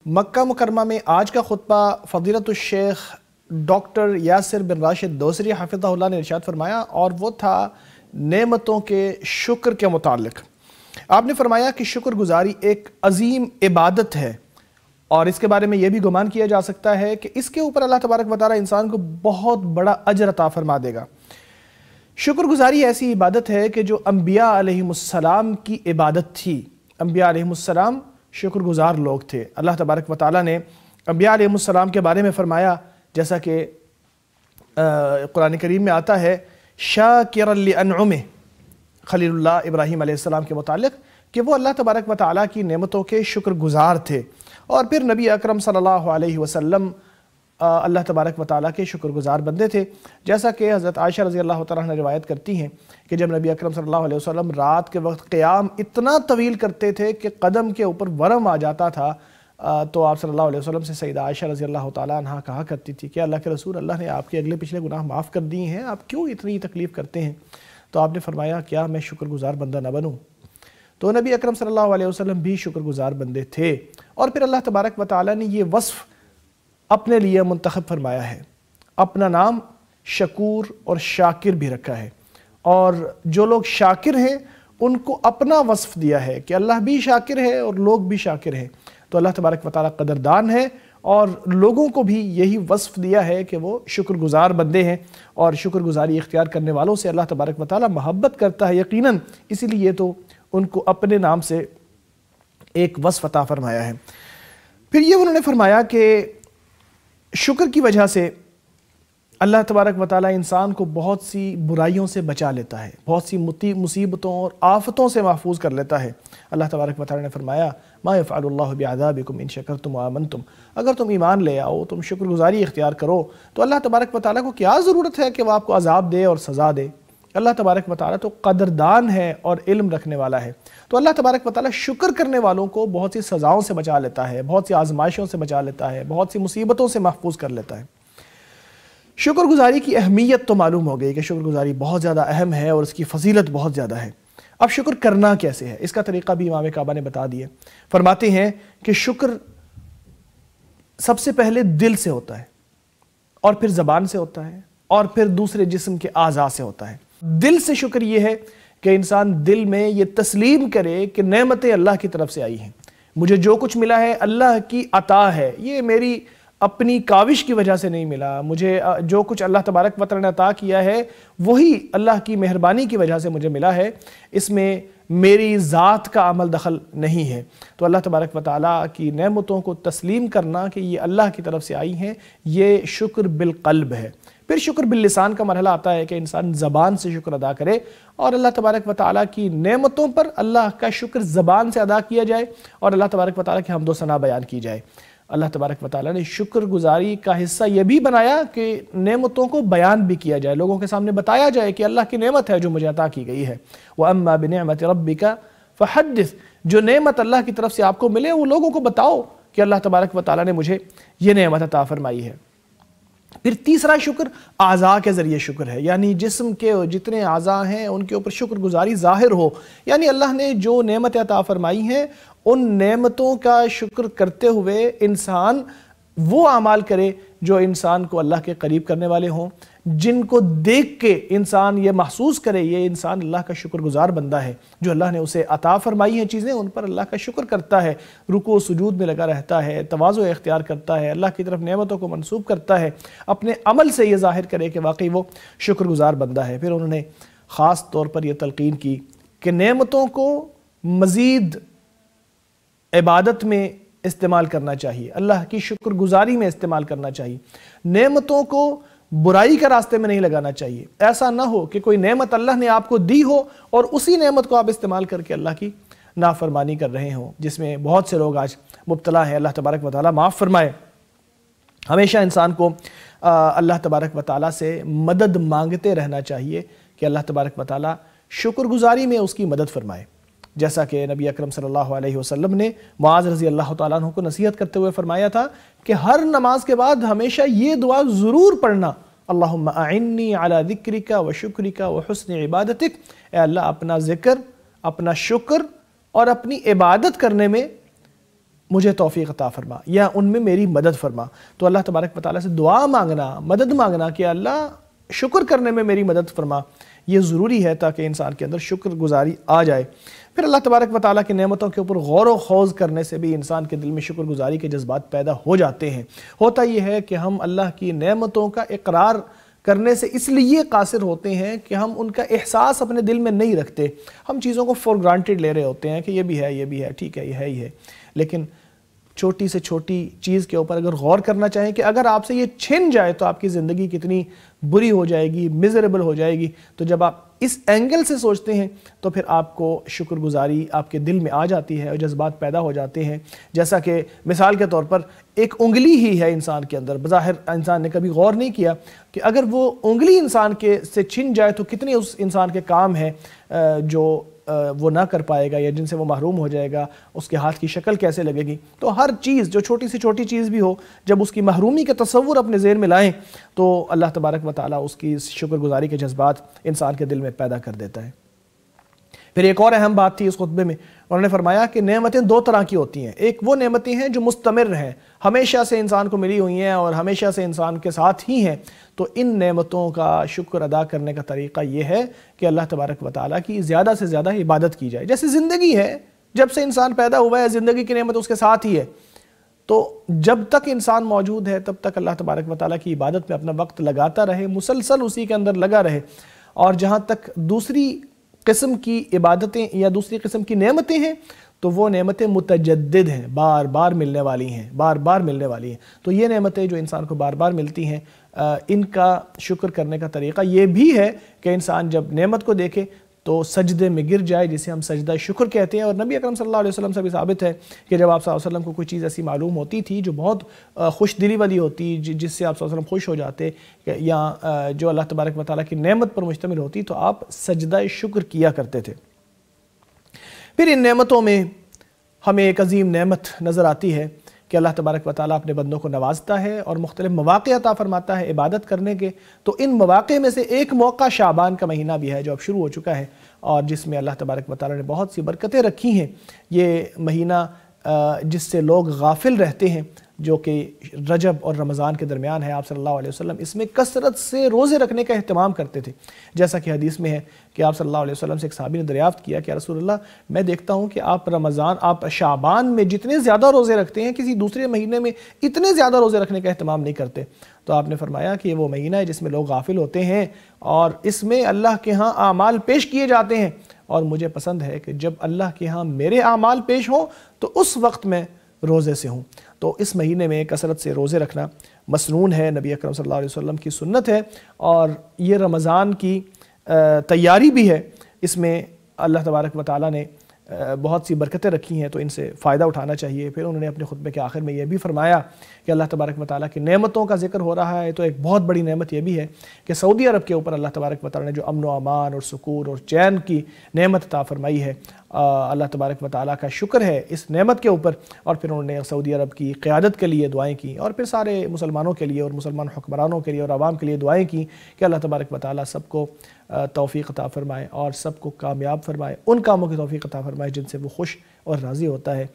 مکہ مکرمہ میں آج کا خطبہ فضیلت الشیخ ڈاکٹر یاسر بن راشد دوسری حفظہ اللہ نے ارشاد فرمایا، اور وہ تھا نعمتوں کے شکر کے متعلق۔ آپ نے فرمایا کہ شکر گزاری ایک عظیم عبادت ہے، اور اس کے بارے میں یہ بھی گمان کیا جا سکتا ہے کہ اس کے اوپر اللہ تبارک و تعالی انسان کو بہت بڑا اجر عطا فرما دے گا۔ شکر گزاری ایسی عبادت ہے کہ جو انبیاء علیہ السلام کی عبادت تھی۔ انبیاء علیہ السلام شکر گزار لوگ تھے۔ اللہ تبارک و تعالی نے انبیاء علیہ السلام کے بارے میں فرمایا، جیسا کہ قرآن کریم میں آتا ہے، شاکرا لانعمہ، خلیل اللہ ابراہیم علیہ السلام کے متعلق، کہ وہ اللہ تبارک و تعالی کی نعمتوں کے شکر گزار تھے۔ اور پھر نبی اکرم صلی اللہ علیہ وسلم اللہ تبارک و تعالیٰ کے شکر گزار بندے تھے، جیسا کہ حضرت عائشہ رضی اللہ تعالیٰ عنہ روایت کرتی ہیں کہ جب نبی اکرم صلی اللہ علیہ وسلم رات کے وقت قیام اتنا طویل کرتے تھے کہ قدم کے اوپر ورم آ جاتا تھا، تو آپ صلی اللہ علیہ وسلم سے سیدہ عائشہ رضی اللہ تعالیٰ عنہ کہا کرتی تھی کہ اللہ کے رسول، اللہ نے آپ کے اگلے پچھلے گناہ معاف کر دیے ہیں، آپ کیوں اتنی تکلیف کرتے ہیں؟ تو آپ نے فرمایا، کیا میں شکر گزار بندہ نہ بنوں؟ تو نبی اکرم صلی اللہ علیہ وسلم بھی شکر گزار بندے تھے، اور پھر اللہ تبارک و تعالیٰ نے یہ وصف اپنے لیے منتخب فرمایا ہے، اپنا نام شکور اور شاکر بھی رکھا ہے، اور جو لوگ شاکر ہیں ان کو اپنا وصف دیا ہے کہ اللہ بھی شاکر ہے اور لوگ بھی شاکر ہیں۔ تو اللہ تبارک و تعالیٰ قدردان ہے، اور لوگوں کو بھی یہی وصف دیا ہے کہ وہ شکر گزار بندے ہیں، اور شکر گزاری اختیار کرنے والوں سے اللہ تبارک و تعالیٰ محبت کرتا ہے یقیناً، اسی لیے تو ان کو اپنے نام سے ایک وصف عطا فرمایا ہے۔ پھر یہ انہوں نے فرمایا کہ شکر کی وجہ سے اللہ تبارک و تعالیٰ انسان کو بہت سی برائیوں سے بچا لیتا ہے، بہت سی مصیبتوں اور آفتوں سے محفوظ کر لیتا ہے۔ اللہ تبارک و تعالیٰ نے فرمایا، ما یفعل اللہ بعذابکم ان شکرتم وآمنتم، اگر تم ایمان لے آؤ، تم شکر گزاری اختیار کرو، تو اللہ تبارک و تعالیٰ کو کیا ضرورت ہے کہ وہ آپ کو عذاب دے اور سزا دے؟ اللہ تبارک و تعالیٰ تو قدردان ہے اور علم رکھنے والا ہے۔ تو اللہ تبارک و تعالیٰ شکر کرنے والوں کو بہت سی سزاؤں سے بچا لیتا ہے، بہت سی آزمائشوں سے بچا لیتا ہے، بہت سی مصیبتوں سے محفوظ کر لیتا ہے۔ شکر گزاری کی اہمیت تو معلوم ہو گئی کہ شکر گزاری بہت زیادہ اہم ہے اور اس کی فضیلت بہت زیادہ ہے۔ اب شکر کرنا کیسے ہے، اس کا طریقہ بھی امام کعبہ نے بتا دیے۔ فرماتے ہیں کہ شکر سب سے پہلے دل سے ہوتا ہے، اور پھر زبان سے ہوتا ہے، اور پھر دوسرے جسم کے اعضاء سے ہوتا ہے۔ دل سے شکر یہ ہے کہ انسان دل میں یہ تسلیم کرے کہ نعمتیں اللہ کی طرف سے آئی ہیں، مجھے جو کچھ ملا ہے اللہ کی عطا ہے، یہ میری اپنی کاوش کی وجہ سے نہیں ملا، مجھے جو کچھ اللہ تبارک و تعالی نے عطا کیا ہے وہی اللہ کی مہربانی کی وجہ سے مجھے ملا ہے، اس میں میری ذات کا عمل دخل نہیں ہے۔ تو اللہ تبارک و تعالیٰ کی نعمتوں کو تسلیم کرنا کہ یہ اللہ کی طرف سے آئی ہیں، یہ شکر بالقلب ہے۔ پھر شکر باللسان کا مرحلہ آتا ہے کہ انسان زبان سے شکر ادا کرے، اور اللہ تبارک و تعالیٰ کی نعمتوں پر اللہ کا شکر زبان سے ادا کیا جائے، اور اللہ تبارک و تعالیٰ کی حمد و ثنا بیان کی جائے۔ اللہ تبارک و تعالیٰ نے شکر گزاری کا حصہ یہ بھی بنایا کہ نعمتوں کو بیان بھی کیا جائے، لوگوں کے سامنے بتایا جائے کہ اللہ کی نعمت ہے جو مجھے عطا کی گئی ہے۔ وَأَمَّا بِنِعْمَةِ رَبِّكَ فَحَدِّثْ، جو نعمت اللہ کی طرف سے آپ کو ملے وہ لوگوں کو بتاؤ کہ اللہ تبارک و تعالیٰ نے مجھے یہ نعمت عطا فرمائی ہے۔ پھر تیسرا شکر اعضاء کے ذریعے شکر ہے، یعنی جسم کے جتنے اعضاء ہیں ان کے اوپر شکر گزاری ظاہر ہو، یعنی اللہ نے جو نعمت عطا فرمائی ہیں ان نعمتوں کا شکر کرتے ہوئے انسان وہ اعمال کرے جو انسان کو اللہ کے قریب کرنے والے ہوں، جن کو دیکھ کے انسان یہ محسوس کرے یہ انسان اللہ کا شکر گزار بندہ ہے، جو اللہ نے اسے عطا فرمائی ہیں چیزیں ان پر اللہ کا شکر کرتا ہے، رکوع و سجود میں لگا رہتا ہے، تواضع اختیار کرتا ہے، اللہ کی طرف نعمتوں کو منسوب کرتا ہے، اپنے عمل سے یہ ظاہر کرے کہ واقعی وہ شکر گزار بندہ ہے۔ پھر انہوں نے خاص طور پر یہ تلقین کی کہ نعمتوں کو مزید عبادت میں استعمال کرنا چاہیے، اللہ کی شکر گزاری میں استعمال کرنا چاہیے، نعمتوں کو برائی کے راستے میں نہیں لگانا چاہیے۔ ایسا نہ ہو کہ کوئی نعمت اللہ نے آپ کو دی ہو اور اسی نعمت کو آپ استعمال کر کے اللہ کی نافرمانی کر رہے ہوں، جس میں بہت سے لوگ آج مبتلا ہیں۔ اللہ تبارک و تعالیٰ معاف فرمائے۔ ہمیشہ انسان کو اللہ تبارک و تعالیٰ سے مدد مانگتے رہنا چاہیے کہ اللہ تبارک و تعالیٰ شکر گزاری میں اس کی مدد فرمائے، جیسا کہ نبی اکرم صلی اللہ علیہ وسلم نے معاذ رضی اللہ تعالیٰ عنہ کو نصیحت کرتے ہوئے فرمایا تھا کہ ہر نماز کے بعد ہمیشہ یہ دعا ضرور پڑھنا، اللہم اعنی علی ذکرک و شکرک و حسن عبادتک، اے اللہ اپنا ذکر، اپنا شکر اور اپنی عبادت کرنے میں مجھے توفیق عطا فرما یا ان میں میری مدد فرما۔ تو اللہ تبارک و تعالیٰ سے دعا مانگنا، مدد مانگنا کہ اللہ شکر کرنے میں میری مدد فرما، یہ ضروری ہے تاکہ انسان کے اندر شکر گزاری آ جائے۔ پھر اللہ تبارک و تعالیٰ کی نعمتوں کے اوپر غور و خوض کرنے سے بھی انسان کے دل میں شکر گزاری کے جذبات پیدا ہو جاتے ہیں۔ ہوتا یہ ہے کہ ہم اللہ کی نعمتوں کا اقرار کرنے سے اس لیے قاصر ہوتے ہیں کہ ہم ان کا احساس اپنے دل میں نہیں رکھتے، ہم چیزوں کو فور گرانٹیڈ لے رہے ہوتے ہیں کہ یہ بھی ہے ٹھیک ہے، یہ ہے ہی ہے۔ لیکن چھوٹی سے چھوٹی چیز کے اوپر اگر غور کرنا چاہیں کہ اگر آپ سے یہ چھن جائے تو آپ کی زندگی کتنی بری ہو جائے گی، میزریبل ہو جائے گی، تو جب آپ اس اینگل سے سوچتے ہیں تو پھر آپ کو شکر گزاری آپ کے دل میں آ جاتی ہے اور جذبات پیدا ہو جاتے ہیں۔ جیسا کہ مثال کے طور پر ایک انگلی ہی ہے انسان کے اندر، بظاہر انسان نے کبھی غور نہیں کیا کہ اگر وہ انگلی انسان کے سے چھن جائے تو کتنے اس انسان کے کام ہیں جو وہ نہ کر پائے گا یا جن سے وہ محروم ہو جائے گا، اس کے ہاتھ کی شکل کیسے لگے گی۔ تو ہر چیز جو چھوٹی سے چھوٹی چیز بھی ہو، جب اس کی محرومی کا تصور اپنے ذہن میں لائیں تو اللہ تبارک و تعالیٰ اس کی شکر گزاری کے جذبات انسان کے دل میں پیدا کر دیتا ہے۔ پھر ایک اور اہم بات تھی اس خطبے میں، انہوں نے فرمایا کہ نعمتیں دو طرح کی ہوتی ہیں، ایک وہ نعمتیں ہیں جو مستمر ہیں، ہمیشہ سے انسان کو ملی ہوئی ہیں اور ہمیشہ سے انسان کے ساتھ ہی ہیں، تو ان نعمتوں کا شکر ادا کرنے کا طریقہ یہ ہے کہ اللہ تبارک و تعالیٰ کی زیادہ سے زیادہ عبادت کی جائے۔ جیسے زندگی ہے، جب سے انسان پیدا ہوا ہے زندگی کی نعمت اس کے ساتھ ہی ہے، تو جب تک انسان موجود ہے تب تک اللہ تبارک و تعالیٰ کی عبادت میں اپنا وقت لگاتا رہے، مسلسل اسی کے اندر لگا رہے، اور جہاں تک دوسری قسم کی عبادتیں یا دوسری قسم کی نعمتیں ہیں تو وہ نعمتیں متجدد ہیں، بار بار ملنے والی ہیں، بار بار ملنے والی ہیں۔ تو یہ نعمتیں جو انسان کو بار بار ملتی ہیں، ان کا شکر کرنے کا طریقہ یہ بھی ہے کہ انسان جب نعمت کو دیکھے تو سجدے میں گر جائے، جسے ہم سجدہ شکر کہتے ہیں۔ اور نبی اکرم صلی اللہ علیہ وسلم سے بھی ثابت ہے کہ جب آپ صلی اللہ علیہ وسلم کو کوئی چیز ایسی معلوم ہوتی تھی جو بہت خوش دلی والی ہوتی، جس سے آپ صلی اللہ علیہ وسلم خوش ہو جاتے، یا جو اللہ تبارک و تعالیٰ کی نعمت پر مشتمل ہوتی، تو آپ سجدہ شکر کیا کرتے تھے۔ پھر ان نعمتوں میں ہمیں ایک عظیم نعمت نظر آتی ہے کہ اللہ تبارک و تعالیٰ اپنے بندوں کو نوازتا ہے اور مختلف مواقع عطا فرماتا ہے عبادت کرنے کے۔ تو ان مواقع میں سے ایک موقع شعبان کا مہینہ بھی ہے جو اب شروع ہو چکا ہے، اور جس میں اللہ تبارک و تعالیٰ نے بہت سی برکتیں رکھی ہیں۔ یہ مہینہ جس سے لوگ غافل رہتے ہیں، جو کہ رجب اور رمضان کے درمیان ہے، آپ صلی اللہ علیہ وسلم اس میں کثرت سے روزے رکھنے کا اہتمام کرتے تھے۔ جیسا کہ حدیث میں ہے کہ آپ صلی اللہ علیہ وسلم سے ایک صحابی نے دریافت کیا کہ رسول اللہ، میں دیکھتا ہوں کہ آپ شعبان میں جتنے زیادہ روزے رکھتے ہیں، کسی دوسرے مہینے میں اتنے زیادہ روزے رکھنے کا اہتمام نہیں کرتے۔ تو آپ نے فرمایا کہ یہ وہ مہینہ ہے جس میں لوگ غافل ہوتے ہیں اور اس میں اللہ کے ہاں اعمال پیش کیے جاتے ہیں، اور مجھے پسند ہے کہ جب اللہ کے ہاں میرے اعمال پیش ہوں تو اس وقت میں روزے سے ہوں۔ تو اس مہینے میں کثرت سے روزے رکھنا مسنون ہے، نبی اکرم صلی اللہ علیہ وسلم کی سنت ہے، اور یہ رمضان کی تیاری بھی ہے۔ اس میں اللہ تبارک و تعالیٰ نے بہت سی برکتیں رکھی ہیں، تو ان سے فائدہ اٹھانا چاہیے۔ پھر انہوں نے اپنے خطبے کے آخر میں یہ بھی فرمایا کہ اللہ تبارک و تعالیٰ کی نعمتوں کا ذکر ہو رہا ہے، تو ایک بہت بڑی نعمت یہ بھی ہے کہ سعودی عرب کے اوپر اللہ تبارک و تعالیٰ نے جو امن و امان اور سکون اور چین کی نعمت عطا فرمائی ہے، اللہ تبارک و تعالیٰ کا شکر ہے اس نعمت کے اوپر۔ اور پھر انہوں نے سعودی عرب کی قیادت کے لیے دعائیں کی، اور پھر سارے مسلمانوں کے لیے اور مسلمان حکمرانوں کے لیے اور عوام کے لیے دعائیں کی کہ اللہ تبارک و تعالیٰ سب کو توفیق عطا فرمائے اور سب کو کامیاب فرمائے، ان کاموں کی توفیق عطا فرمائے جن سے وہ خوش اور راضی ہوتا ہے۔